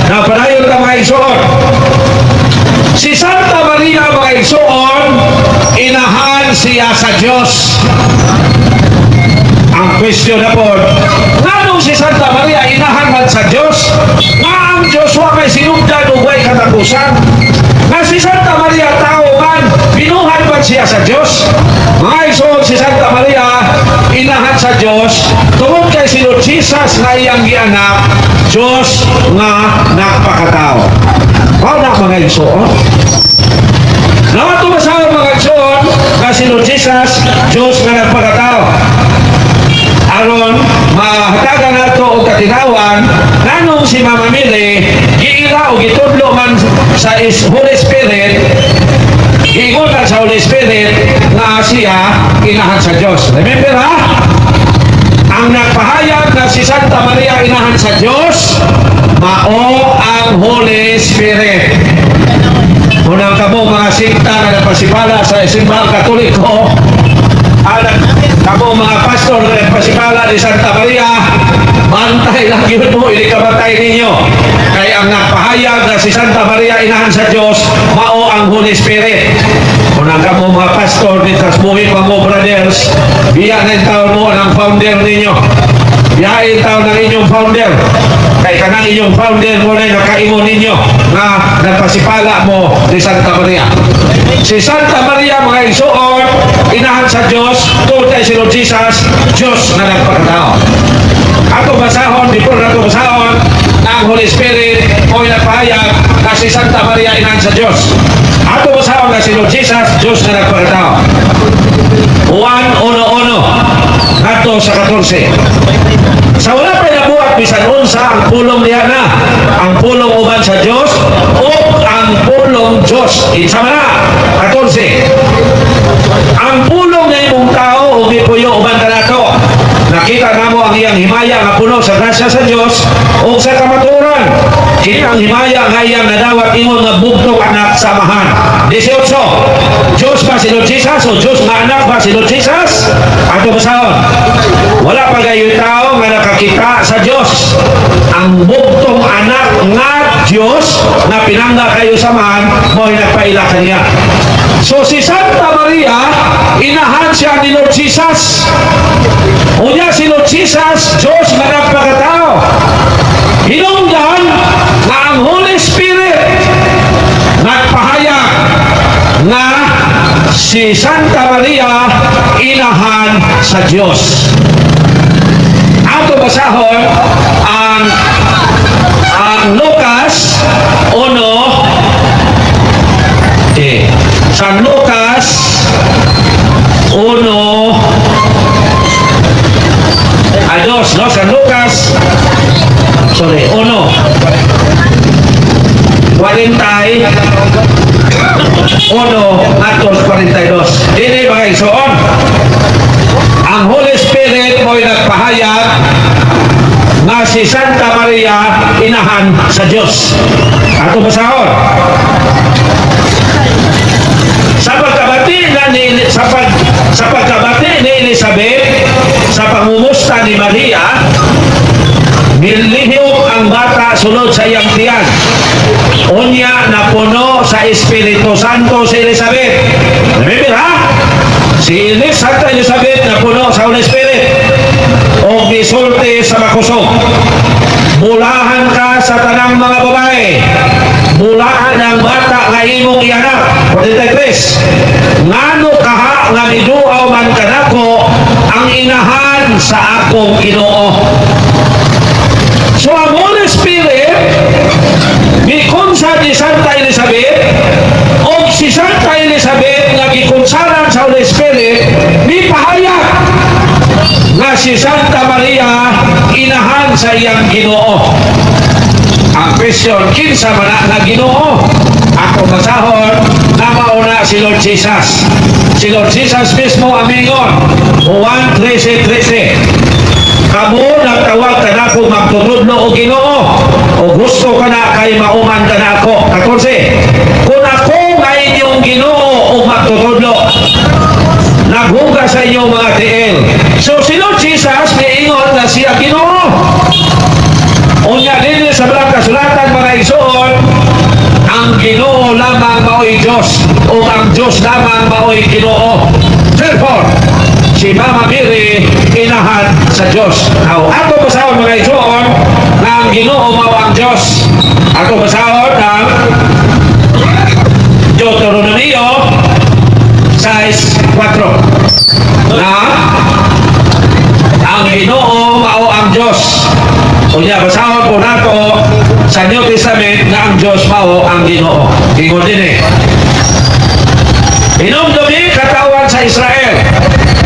Napadayon ka mga igsoon. Si Santa Maria mga igsoon, inahan siya sa Diyos. Ang question na po, nganong si Santa Maria inahan man sa Diyos? Nga ang Diyos wa may sinugdan o may katapusan? Nga si Santa Maria tao man, binuhan man siya sa Diyos? Mga igsoon, si Santa Maria inahan sa Diyos tungod kay si Lord Jesus na iyang gianak, Diyos nga nagpakatao. Paano na mga igsoon? Naman tumasawa mga igsoon na si Lord Jesus, Diyos nga nagpakatao. Aron mahatagan nato og katinawan nganong si Mama Mili giila og gitudlo man sa Holy Spirit, giingon sa Holy Spirit na siya inahan sa Diyos. Remember ha? Ang nagpahayag na si Santa Maria inahan sa Diyos, mao ang Holy Spirit. Unang kamo mga sikta na nagpasipala sa Simbahang Katoliko, kamo mga pastor na nagpasipala ni Santa Maria, bantay lang yun mo, ilikabatay ninyo. Kaya ang nagpahayag na si Santa Maria inahan sa Diyos, mao ang Holy Spirit. Unang kamo mga pastor ni Tasbuhin pa mo brothers, biya na yung taon mo ng founder ninyo. Biyahin taon ng inyong founder. Kaya kanang inyong founder mo na nakaimo ninyo na nagpasipala mo ni Santa Maria. Si Santa Maria mga igsoon, inahan sa Diyos, tungkol kay si Lord Jesus, Diyos na nagpakatao. Ato basahon, before nato basahon, ang Holy Spirit o nagpahayag na si Santa Maria inahan sa Diyos. Ato basahon na si Lord Jesus, Diyos na nagpakatao. 1:1 ato sa 14. Sa wala pa nabuhat bisan unsa ang pulong niya na, ang pulong uban sa Diyos o ang pulong Diyos. Isa man na 14. Ang pulong na imong tao o gipuyo uban kanato. Nakita namo ang iyang himaya nga puno sa grasya sa Diyos o sa kamaturan. Kini ang himaya nga iyang nadawat ingon nga bugtong anak samahan. 18. Diyos ba si Lord Jesus o Diyos nga anak ba si Lord Jesus? Ato basahon. Wala pa kayo tao nga nakakita sa Diyos. Ang bugtong anak nga Diyos na pinangga kayo samahan mo nagpaila kaniya. So si Santa Maria, inahan siya ni Lord Jesus. Unya si Lord Jesus, Diyos na nagpakatao. Hinungdan na ang Holy Spirit nagpahayag na si Santa Maria inahan sa Diyos. Ato basahon ang Lucas 1 San Lucas 1 no? San Lucas 1 atos 42. Dili mga igsoon, ang Holy Spirit mo'y nagpahayag na si Santa Maria inahan sa Diyos. Ato basahon. Sa pagkabati ni Elizabeth sa pangumusta ni Maria, nilihok ang bata sulod sa iyang tiyan. Unya na puno sa Espiritu Santo si Elizabeth. Remember ha? Si Santa Elizabeth na puno sa Holy Spirit o gisulti sa makusog. Mulahan ka sa tanang mga babae. Mulahan ang bata nga imong ianak. 43. Ngano kaha nga miduaw man kanako ang inahan sa akong Ginoo. So ang Holy Spirit gikunsa ni Santa Elizabeth o si Santa Elizabeth nga gikunsaran sa Holy Spirit ni pahayag nga si Santa Maria inahan sa iyang Ginoo. Ang question, kinsa man na Ginoo? Ako masahon na mauna si Lord Jesus. Si Lord Jesus mismo amingon 1:13. Kamu nagtawag ka na kung magtutudlo o Ginoo o gusto ka na kay mauman ka na ako. 14. Kung ako nga inyong Ginoo o magtutudlo, naghuga sa inyong mga tiil. So si Lord Jesus may ingon na siya Ginoo. Unya din sa Blang Kasulatan mga lamang mao'y Diyos o ang Diyos lamang mao'y Ginoo. Therefore, si Mama Mary inahan sa Diyos. Now, ako basahon mga igsoon na ang Ginoo mao ang Diyos. Ako basahon ng Deuteronomio 6:4 na ang Ginoo mao ang Diyos. Unya basahon po nato sa New Testament na ang Diyos mao ang Ginoo. Ingon din Hinumdumi katawan sa Israel.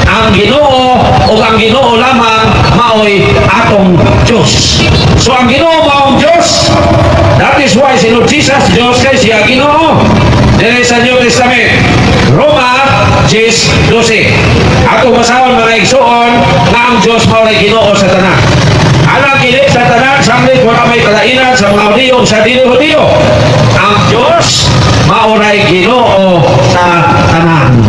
Ang Ginoo o ang Ginoo lamang mao'y atong Diyos. So ang Ginoo mao ang Diyos. That is why si Lord Jesus Diyos kay siya Ginoo. Dere sa New Testament, Roma 10:12. Ato basahon mga igsoon na ang Diyos mao'y Ginoo sa tanan. Alam kini sa tanan samlit wala may kalainan sa mga Hudiyo sa dili-Hudiyo. Ang Diyos mao'y Ginoo sa tanan.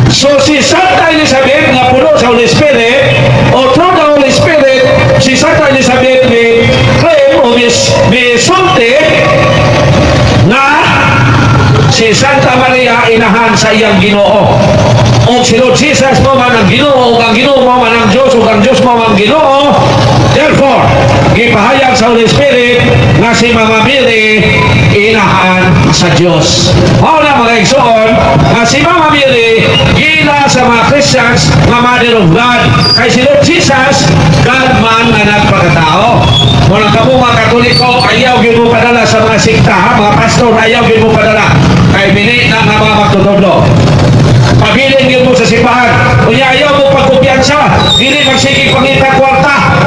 So si Santa Elizabeth nga puno sa Holy Spirit o through the Holy Spirit, si Santa Elizabeth may claim o may sulti na si Santa Maria inahan sa iyang Ginoo. O si Lord Jesus mo man ang Ginoo, o ang Ginoo mo man ang Diyos, o ang Diyos mo man ang Ginoo. Therefore, gipahayag sa Holy Spirit nga si Mama Mary inahan sa Diyos. Mao na mga igsoon nga si Mama Mary gila sa mga Christians nga Mother of God. Kay si Lord Jesus, God man nga nagpakatao. Walang kamo mga Katoliko, ayaw yun mo padala sa mga sikta, ha? Mga pastor, ayaw yun mo padala. Kay binit na nga mga magtutulo. Pabilin yun mo sa simbahan. Kunya ayaw mo pagkumpiyansa. Dili magsigig pangita kwarta.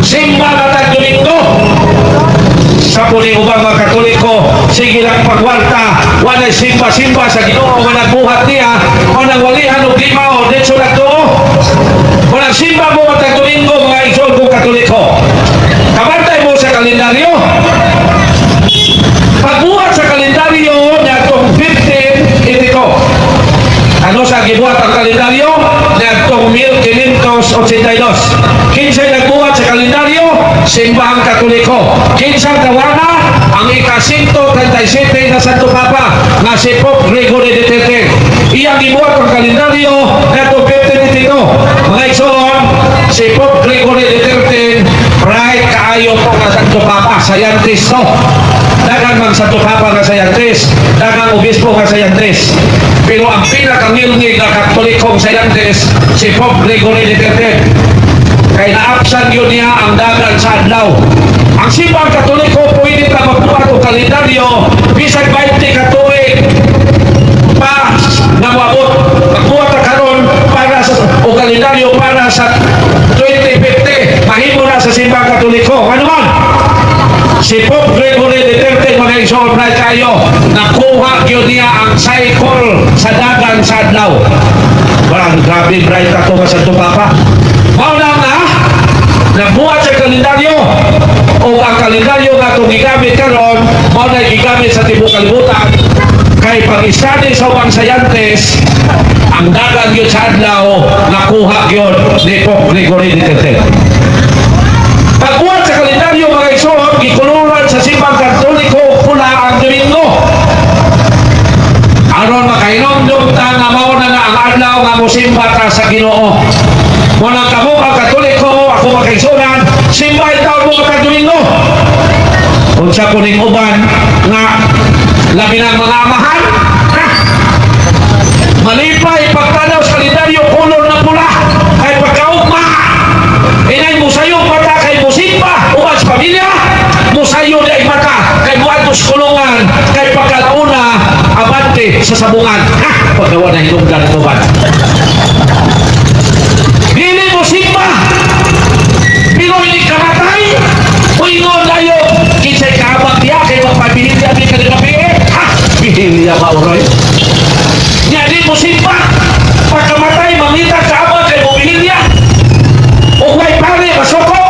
Simba na tag-Domingo. Sa puling ubang mga Katoliko, sige lang pagwarta. Walay simba-simba sa Ginoo. Walang buhat niya. Walang walihan o klima o detso na to. Walang simba mo mga tag-Domingo mga igsoon kong Katoliko. Kabantay mo sa kalendaryo. Pagbuhat sa kalendaryo niya itong 15 itiko. Ano sa gibuhat ang kalendaryo? Nagtong 1582. Kinsay nagbuhat sa kalendaryo? Simbahang Katoliko. Kinsang tawana? Ang ika-137 na Santo Papa na si Pope Gregory XIII. Iyang gibuhat ang kalendaryo nagtong 1582. Mga igsoon, si Pope Gregory XIII right kaayo po nga Santo Papa, Sayantis to. Dagang mang Santo Papa nga Sayantis, dagang obispo nga Sayantis. Pero ang pinakangilngig na Katolikong Sayantis, si Pope Gregory XIII. Kaya naapsan yun niya ang dagan sa adlaw. Ang simbang Katoliko pwede na magbuhat o kalendaryo bisag 20 katuig pa na mabot. Magbuhat na karon para sa o kalendaryo para sa 2050. Mahimo na sa simbang Katoliko. Ano man? Si Pope Gregory XIII mga igsoon na kayo, nakuha yun niya ang cycle sa dagan sa adlaw. Parang grabe bright ako nga sa ito, Papa. Mauna na, nabuhat sa kalendaryo o ang kalendaryo nga itong gigamit karon, mauna gigamit sa tibok kalibutan. Kay pag-study sa ubang sayantes, ang dagan yun sa adlaw, nakuha yun ni Pope Gregory XIII. Pagbuhat sa kalendaryo mga igsoon, gikuluran sa simbang Katoliko pula ang Domingo. Aron makainomdom ta nga mauna na ang adlaw nga mosimba ta sa Ginoo. Muna kamo ang Katoliko, ako makaigsunan, simba itaw mo ka Domingo. Unsa ko ning uban nga labi ng mga amahan, malipay pagtanaw sa kalendaryo kulor na pula ay pagkaugma. Inay musayong mata kay musimba uban sa pamilya, musayo di ay mata kay muadtos kulungan kay pagkalauna abante sa sabungan. Paggawa na hinungdan ito ba? Dili musimba pero hindi kamatay uingon tayo kinsay kaabang diya kay magpabilidya di ka nagabi bihilya mauroy niya di musimba pagkamatay mamita kaabang kay bumihilya o way pare masoko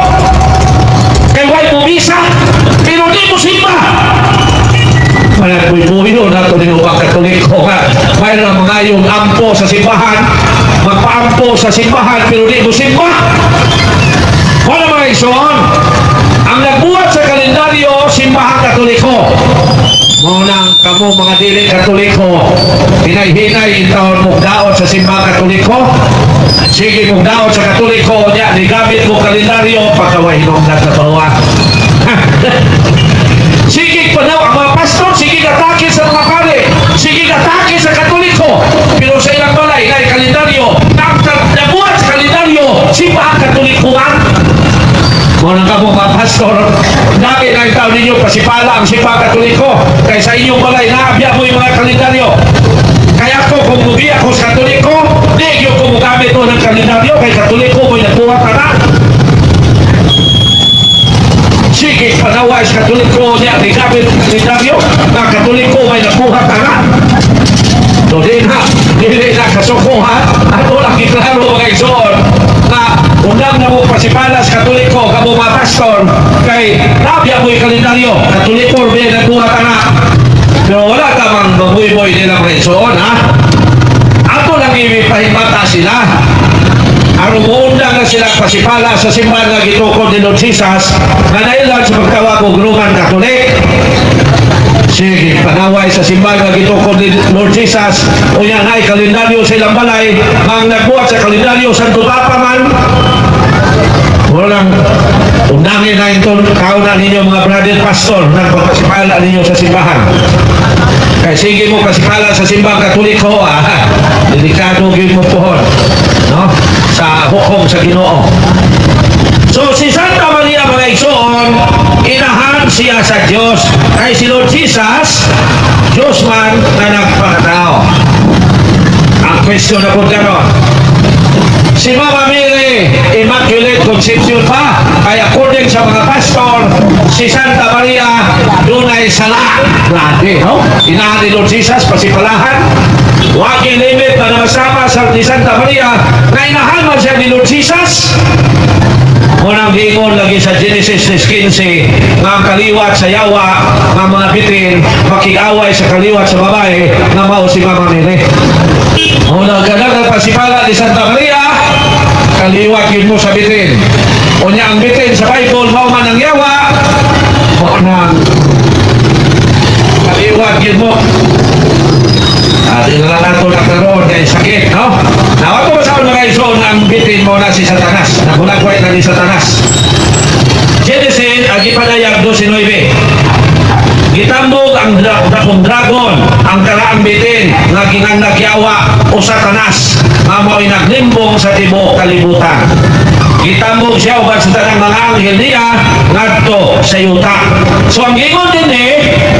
kay way bumisa pero di musimba. Kaya buhay-buhay nato din upang Katoliko nga mayroon mga yung ampo sa simbahan, magpaampo sa simbahan pero di mo simba. Wala mga igsoon, ang nagbuhat sa kalendaryo si simbahang Katoliko. Munang kamo mga dili Katoliko, hinay-hinay taon mong daot sa simbahang Katoliko. Sige mong daot sa Katoliko niya, nigamit mo kalendaryo pagkaway nung nagtabawa. Sige panaw ang mga pastor, sige katake sa mga pare, sige katake sa Katoliko, pero sa ilang balay na kalendaryo, nabuhat sa kalendaryo, simbahang Katolikuan. Muna ka po mga pastor, dami na itaw ninyo pasipala ang simbahang Katoliko, kaya sa inyong balay naabya mo yung mga kalendaryo. Kaya ako kung mubi ako sa Katoliko, di yung kumugamit mo ng kalendaryo, kaya Katoliko mo'y nagbuhat ka na. Sige, panaway sa Katoliko niya, di gamit kalendaryo, na Katoliko may nagbuhat ka na. So di na kasukuhan, at walang iklaro mga igsoon, na undang na mo pasipala sa Katoliko, kamo mga pastor, kay nabya mo yung kalendaryo, Katoliko may nagbuhat ka na. Pero wala ka mang mabuy-boy nila mga igsoon, ha? Ato lang ipahimata sila. Aron muundang na sila pasipala sa simbahan nga gitukod ni Lord Jesus na nailan sa pagtawag og Roman Catholic. Sige, panaway sa simbahan nga gitukod ni Lord Jesus o yan ay kalendaryo sa ilang balay ang nagbuhat sa kalendaryo Santo Papa man. Walang undangin na ito kauna ninyo mga brother pastor ng pagpasipala ninyo sa simbahan. Kaya sige mo pasipala sa simbahang Katoliko, delikado yun mo pohon, no? Sa hukom sa Ginoo. So si Santa Maria mga igsoon, inahan siya sa Diyos. Kay si Lord Jesus, Diyos man na nagpakatao. Ang question na po gano'n, si Mama Mary, Immaculate Conception pa, ay according sa mga pastor, si Santa Maria, doon ay sala. Grabe, no? Inahan ni Lord Jesus, pasipalahan. Waging limit na namasama sa ni Santa Maria, na inahan man siya ni Lord Jesus. Munang giingon lagi sa Genesis 15, nga ang kaliwat sa yawa, nga mga bitin, makikaway sa kaliwat sa babae, na mao si Mama Mary. Munang ganang ang pasipala ni Santa Maria, kaliwat yun mo sa bitin. O niya ang bitin sa Bible, mao man ang yawa, o nang kaliwat yun mo. Di na nato nagkaroon kay sakit, no? Nawa ko sa mga ison ang bitin mo na si Satanas. Nagulagway na ni Satanas. Genesis, agipanayag 12:9. Gitambog ang dakong dragon, ang karaang bitin, nga ginanagyawa o Satanas, nga mo'y naglimbong sa tibuok kalibutan. Gitambog siya uban sa tanang mga anghel niya, ngadto sa yuta. So ang ingon din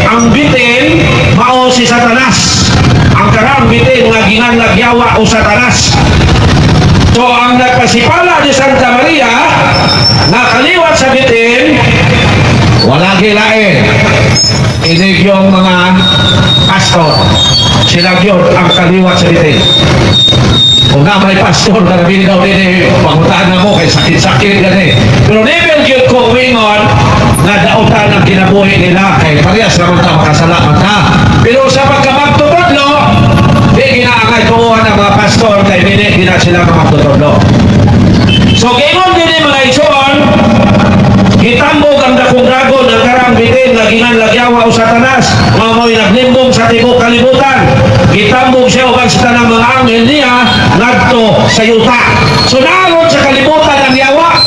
ang bitin, mao si Satanas. Ang karang bitin nga ginanagyawa o Satanas. So ang nagpasipala ni Santa Maria na kaliwat sa bitin, wala gilain. Inig yung mga pastor. Sila yun ang kaliwat sa bitin. Kung na may pastor na nabili daw din pangutaan na mo kay sakit-sakit gani. Pero never yun kung wingon na dautan ang kinabuhi nila kay parehas naman ta makasalamat ha. Pero sa pagkamagtutudlo, di ginaangay kumuha ng mga pastor kay hindi na sila magtutudlo. So gingon din mga igsoon, hitambog ang dakong dragon ang karang bitin na ginanlagyawa o Satanas, mga mo'y naglimbong sa tibok kalibutan. Hitambog siya uban sa tanang mga anghel niya ngadto sa yuta. So naroon sa kalibutan ang yawa.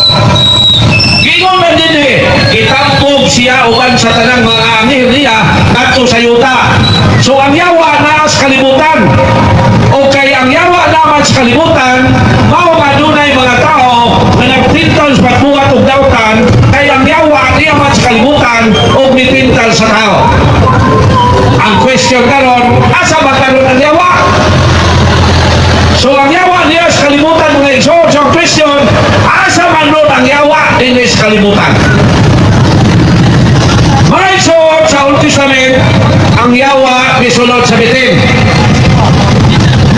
Gingon man din hitambog siya uban sa tanang mga anghel niya ngadto sa yuta. So ang yawa na sa kalibutan. O kay ang yawa naman sa kalibutan, mao nga dunay mga tao na nagtintal sa pagbuhat og dautan, kay ang yawa niya man sa kalibutan o mitintal sa tao. Ang question karon, asa ba karon ang yawa? So ang yawa niya sa kalibutan mga igsoon. So ang question, asa man ron ang yawa din sa kalibutan? Mga igsoon sa Old Testament, ang yawa misulod sa bitin.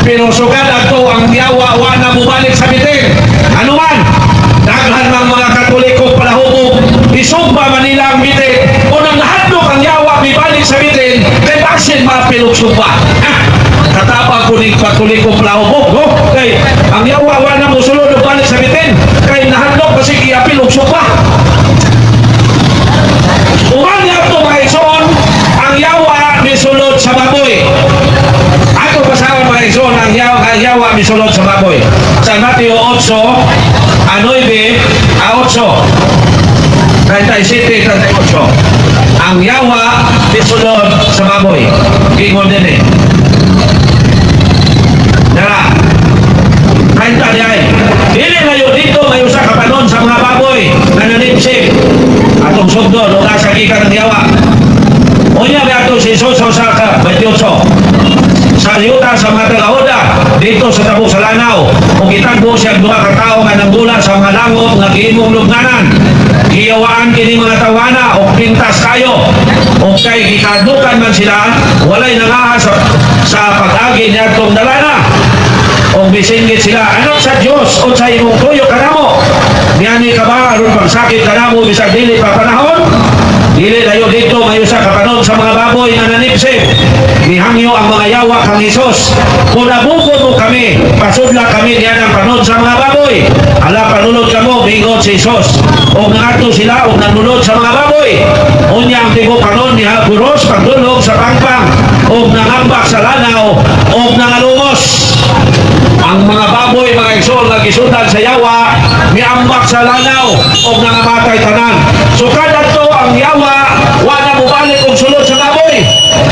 Pero sugad ato ang yawa wa na mubalik sa bitin. Ano man, daghan ng mga Katoliko palahubog, isugba man nila ang bitin. O nang nahadlok ang yawa mibalik sa bitin, kay basin mapilog sugba. Katapang kuning Katoliko palahubog, no? Kay ang yawa wa na musulod o balik sa bitin, kay nahadlok kasi iapilog sugba. Umanya to misulod sa baboy. Sa Mateo 8, 37-38. Ang yawa misulod sa baboy. Gingon din eh. Dara. Kainta diay. Dili na yun dito may usa ka panon sa mga baboy na nanipsik. Atong sugdo, lugar sa kika ng yawa. Unya ba ito si Jesus sa 28. Sa yuta sa mga tagahoda dito sa tabok sa lanaw kung itagbo siya duha ka tao nga nanggula sa mga langop nga giimong lubnganan giyawaan kini mga tawana o pintas kayo o kay gikadukan man sila walay nangaha sa pag-agi niya itong dalana o bisingit sila anak sa Diyos o sa imong tuyo kanamo niyani ka ba aron pagsakit kanamo bisag dili pa panahon dili dayo dito mayo sa kapanon sa mga baboy na nanipsip nihangyo ang mga yawa kang Isos kung nabukod mo kami pasudla kami diyan ang panon sa mga baboy ala panulod ka mo bingot si Isos o nangato sila o nanulod sa mga baboy unya ang tigo panon niya puros pagdulog sa pangpang o nangambak sa lanaw o nangalumos ang mga baboy mga isol na gisudan sa yawa miambak sa lanaw o nangamatay tanan so kada to ang yawa wala mo balik kung sulod sa baboy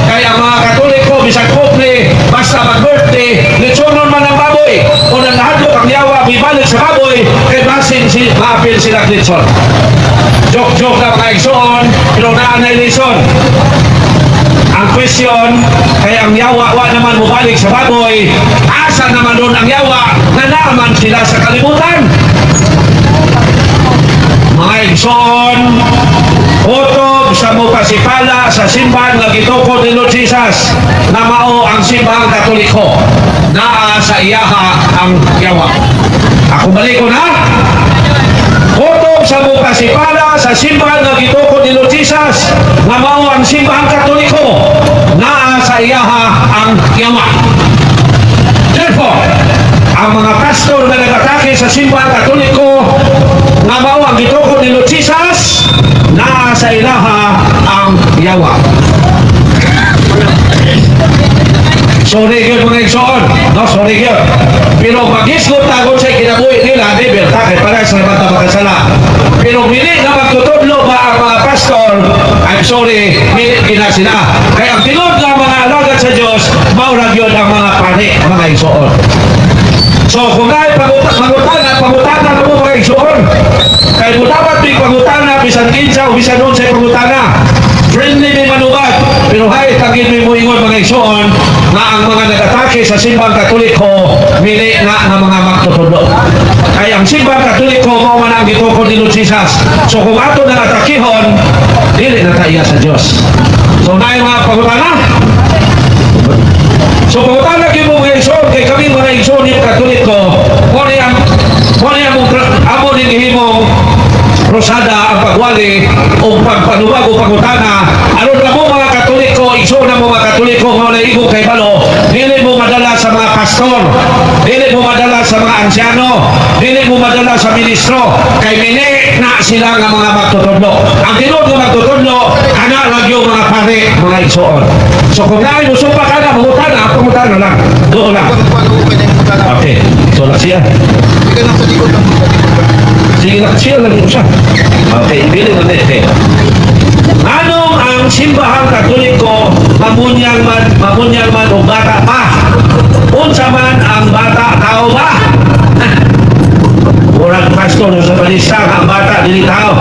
kaya mga Katoliko bisag pobre basta mag-birthday litsonon man ang baboy o nanghadlok ang yawa bibalik sa baboy kay basin maapil sila litson joke na mga igsoon pero naanay litson ang question kay ang yawa wa naman mubalik sa baboy asa naman doon ang yawa na naaman sila sa kalibutan mga igsoon utob sa mupasipala sa simbahan nga gituko ni Lord Jesus na mao ang simbahang Katoliko naa sa iyaha ang yawa ako balik ko na utob sa mupasipala sa simbahan nga gituko ni Lord Jesus na mao ang simbahang Katoliko naa sa iyaha ang yawa therefore ang mga pastor na nag-atake sa simbahang Katoliko nga mao ang gituko ni Lord Jesus naa sa ilaha ang yawa. Sorry yun mga igsoon. No, sorry yun. Pero mag-isgot tagon sa kinabuhi nila, di berta, kay para sa mata makasala. Pero mili na magtutudlo ba ang mga pastor, I'm sorry, mili kina sila. Kaya ang tinod ng mga alagad sa Diyos, maurag yun ang mga pani, mga igsoon. So kung ay pangutana na mo mga igsoon, kaya mo dapat may pangutana, bisan kinsa o bisan doon sa pangutana. Friendly may manubat, pero hay, tagin may mo ingon mga igsoon, na ang mga nag-atake sa simbang Katoliko, mili na ng mga magtutudlo. Kaya ang simbang Katoliko, mao man ang gituko ni Lord Jesus. So kung ato na atakihon, dili na tayo sa Diyos. So na yung mga pangutana. So pangutana kayo mga igsoon, kay kami mga igsoon yung Katoliko, kung amo din ihimong rosada ang pagwali o pagpanuwag o pangutana aron na mo mga Katoliko igsoon na mo mga Katoliko nga wala igong kay balo dili mo madala sa mga pastor dili mo madala sa mga ansyano dili mo madala sa ministro kay mini na sila nga mga magtutudlo ang tinod nga magtutudlo ana lang yung mga pare mga igsoon so kung naay mo sumpa ka na pangutana lang doon lang okay so lang siya sige lang siya lagi siya okay bilin na nete anong ang simbahang Katoliko mamunyal man o bata pa unsa man ang bata tao ba urang pastor sa balista ang bata dili tao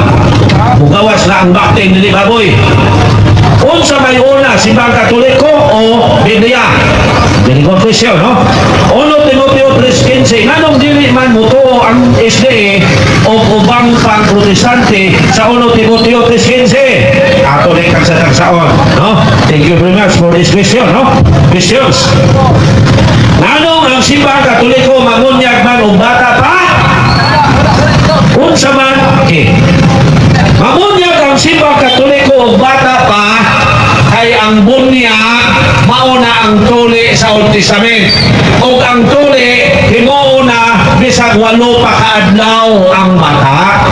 mugawas na ang bakting dili baboy unsa may una simbahang Katoliko o Biblia very good question no Uno Timoteo 3:15 nganong dili man mutuo ang SDE o ubang pang protestante sa Uno Timoteo 3:15 ato rin kagsatagsaon no thank you very much for this question no questions nganong ang simbahang Katoliko mangunyag man o bata pa unsa man okay mangunyag ang simbahang Katoliko o bata pa kay ang bunya mauna ang tuli sa Old Testament o ang tuli himuuna bisag 8 pa kaadlaw ang bata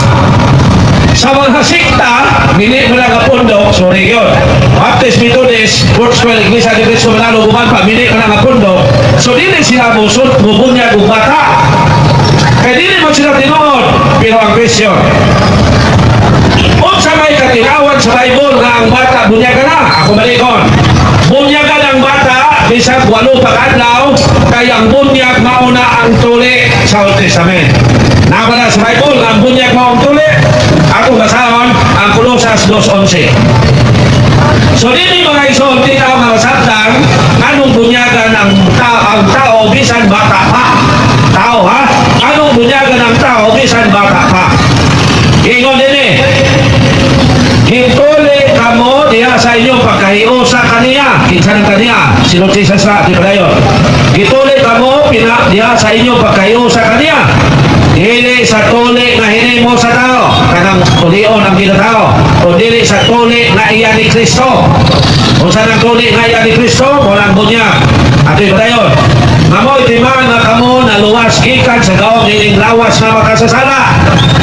Sa mga sikta, mili mo lang ang pundok, sorry yun. Baptist, Methodist, Brooksville, Iglesia de Cristo Manalo, Guman pa, mili mo lang ang pundok. So, dili sila musod, bubunyag ng bata. Kaya dili mo sila tinuod, pero ang question, kung sa may katinawan sa Bible nga ang bata, bunyagan na, ako malikon. Bunyagan ang bata, bisag walo pag-adlaw, kaya ang bunyag mauna ang tuli sa Old Testament. Nakapala sa Bible, ang bunyag mauna ang tuli, ako basahon, ang Colosas 2:11. So, dito mga ison, di tao mga sabdang, anong bunyagan ang tao, bisan bata pa. Tao, ha? Anong bunyagan ang tao, bisan bata pa? Ingon din eh. Hintuli kamo diya sa inyong pagkahiusa kaniya. Kinsa ng kaniya? Sino Jesus na, di ba yun? Hintuli kamo diya sa inyong pagkahiusa kaniya. Dili sa tuli na hinimo sa tao, kanang tulion ang ginatao, o dili sa tuli na iya ni Kristo. Kung saan ang tuli na iya ni Kristo, walang bunyag. At di ba yun? Mamoy timan na kamo na luwas gikan sa gaong ining lawas na makasasala.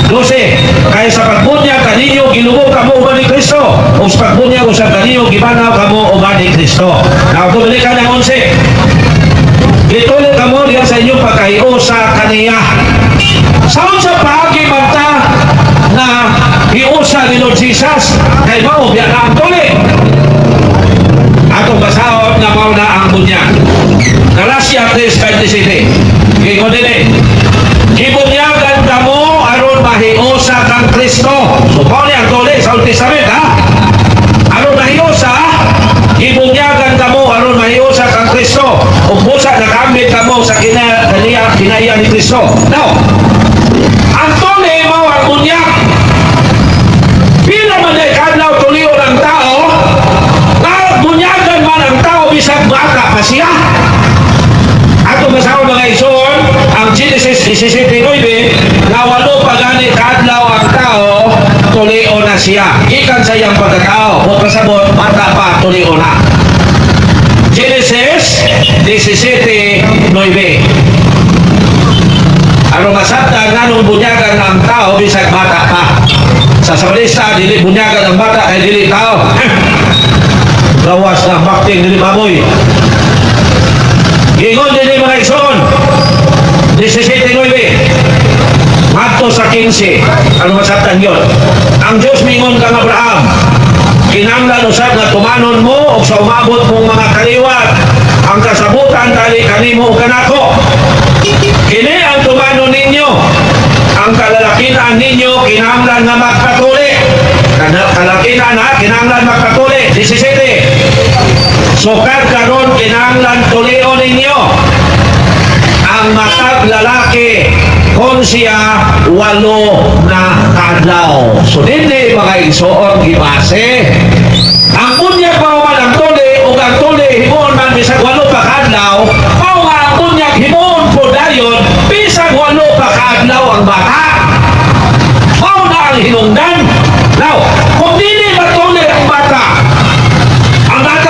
12. Kaya sa pagbunyag kaninyo gilubog kamo uban ni Kristo. O sa pagbunyag usab kaninyo gibanaw kamo uban ni Kristo. Now, tumilikan ng 11. Ituloy kamo diyan sa inyong pagkahiusa kaniya. Saan sa pagi manta na hiusa ni Lord Jesus kay mao biya na ang tuli. Atong basahon na mao na ang bunyag. Galatia 3:27. Gingon din eh. Gibunyagan kamo aron mahiusa kang Kristo. So paano ang tuli sa Old Testament, ha? Aron mahiusa, gibunyagan kamo aron mahiusa kang Kristo. Ug busa nakamit kamo sa kinaya ni Kristo. Now, ang tuli mao ang bunyag. Pila man ay kadlaw tulion ang tao, na bunyagan man ang tao bisag bata pa siya. Ato basahon mga ison, ang Genesis 17:9, na walo pagani kadlaw ang tao, tulion na siya. Ikan sa iyang pagkatao, o pasabot, bata pa, tulion na. Genesis 17:9. Ano masabtan nga nung bunyagan ng tao bisag bata pa. Sa sabalista, dili bunyagan ng bata ay dili tao. Gawas na bakting dili baboy. Gingon dili mga ison. 17:9. Mato sa 15. Ano masabtan yun? Ang Diyos mingon kang Abraham, kinanglan usab nga tumanon mo o sa umabot mong mga kaliwat ang kasabutan tali kanimo o kanako. Kini ang tumanon ninyo, ang kalalakinan ninyo kinahanglan nga magpatuli. Kalakinan ha, kinahanglan magpatuli. 17. Sukad karon kinahanglan tulion ninyo ang matag lalaki kung siya walo na kadlaw. So hindi mga igsoon gibase. Ang bunyag pa ang tuli o ang tuli himon man bisag walo pa kadlaw, mao nga ang bunyag himon po dayon bisag walo pa kadlaw ang bata. Mao na ang hinungdan. Now, kung dili matuli ang bata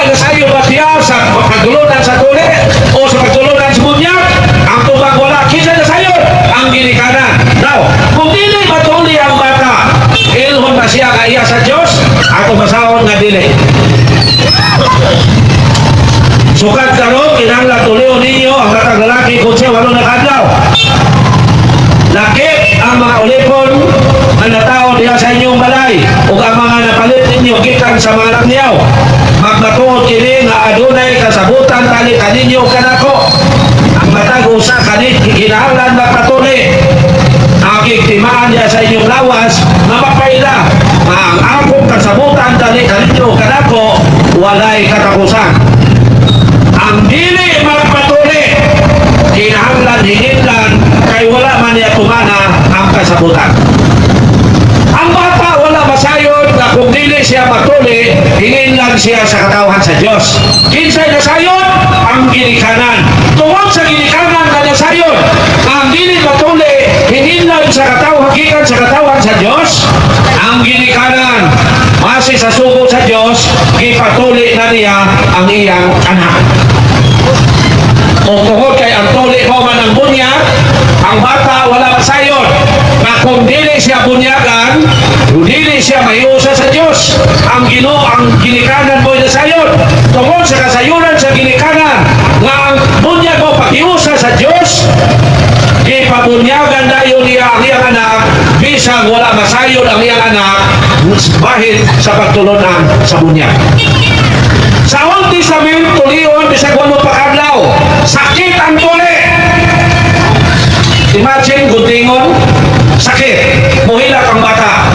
na sayo ba siya sa pagtulunan sa tuli o sa pagtulunan sa bunyag, ang tubang wala kinsa na sayo ang ginikanan. Now, kung dili matuli ang bata, ilhon ba siya kaya sa Diyos? Ako basahon nga dili. Sukad karon kinahanglan tulion ninyo ang batang lalaki kung siya walo na kadlaw. Lakip ang mga ulipon na natao diya sa inyong balay ug ang mga napalit ninyo gikan sa mga langyaw. Magmatuod kini nga adunay kasabutan tali kaninyo kanako. Ang matag usa kanit kinahanglan magpatuli. Ang gigtimaan diya sa inyong lawas nga mapayda nga ang akong kasabutan tali kaninyo kanako walay katapusan. Ang dili magpatuli kinahanglan hinidlan kay wala man niya tumana ang kasabutan. Ang bata wala masayod na kung dili siya matuli, hingin lang siya sa katawhan sa Diyos. Kinsay nasayod? Ang ginikanan. Tungkol sa ginikanan na nasayod, ang dili matuli, hingin lang sa katawhan, gikan sa katawhan sa Diyos. Ang ginikanan, masi sa sugo sa Diyos, ipatuli na niya ang iyang anak. Kung tuhod kay ang tuli ko man ang bunyag, ang bata wala masayod. Na kung dili siya bunyagan, dili siya maiusa sa Dios. Ang Ginoo ang ginikanan mo inasayon. Tungod sa kasayuran sa ginikanan nga ang bunyag mo pakiusa sa Dios, ipabunyagan dayon niya ang iyang anak bisag wala masayod ang iyang anak bahit sa pagtulunan sa bunyag. Sa Old Testament tulion bisag wala pakadlaw, sakit ang tuli. Imagine guntingon, sakit, muhila kang bata.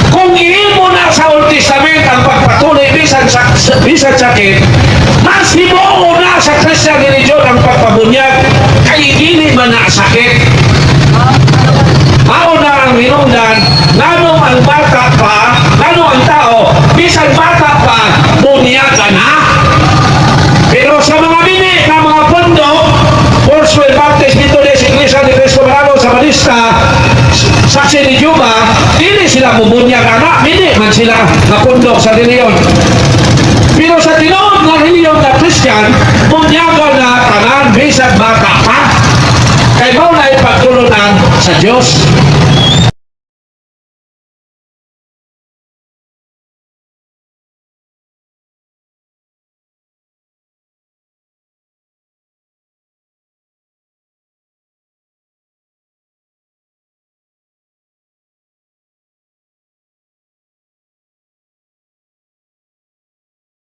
Kung iimo na sa Old Testament ang pagpatuloy bisag sakit, mas himuo na sa Christian religion ang pagpabunyag kay dili man na sakit. Mao na ang hinungdan, ngano ang bata pa, ngano ang tao, bisan bata pa, bunyagan na. Pero sa mga bini na mga pundo, Fourthwell Baptist Methodist Iglesia ni Cristo Marano sa Malista, Saksi ni Juba, hindi sila bubunyag anak, hindi man sila napundok sa reliyon. Pero sa tinuod na reliyon na Christian, bunyagan na tanan bisag bata pa. Kay mao na ipagtulunan sa Dios.